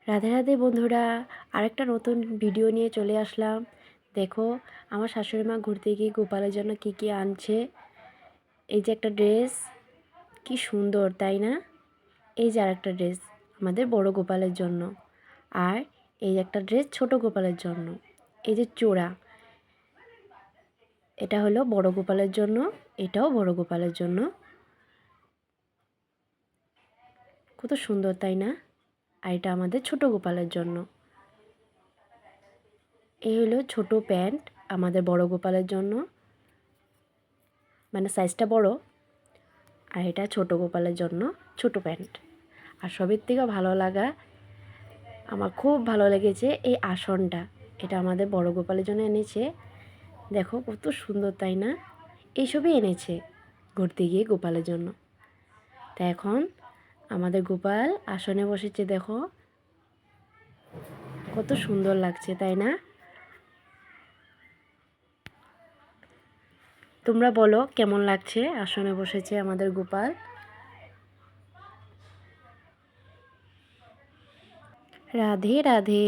রাধে রাধে বন্ধুরা, আরেকটা নতুন ভিডিও নিয়ে চলে আসলাম। দেখো আমার শাশুড়ি মা ঘুরতে গিয়ে গোপালের জন্য কি কি আনছে। এই যে একটা ড্রেস, কি সুন্দর তাই না? এই যে আরেকটা ড্রেস আমাদের বড় গোপালের জন্য, আর এই একটা ড্রেস ছোট গোপালের জন্য। এই যে চোড়া, এটা হলো বড় গোপালের জন্য, এটাও বড় গোপালের জন্য। কত সুন্দর তাই না? আর এটা আমাদের ছোট গোপালের জন্য। এই হলো ছোট প্যান্ট আমাদের বড় গোপালের জন্য, মানে সাইজটা বড়। আর এটা ছোট গোপালের জন্য ছোট প্যান্ট। আর সবের থেকে ভালো লাগা, আমার খুব ভালো লেগেছে এই আসনটা। এটা আমাদের বড় গোপালের জন্য এনেছে। দেখো কত সুন্দর তাই না? এইসবই এনেছে ঘুরতে গিয়ে গোপালের জন্য। তা এখন আমাদের গোপাল আসনে বসেছে, দেখো কত সুন্দর লাগছে তাই না? তোমরা বলো কেমন লাগছে আসনে বসেছে আমাদের গোপাল। রাধে রাধে।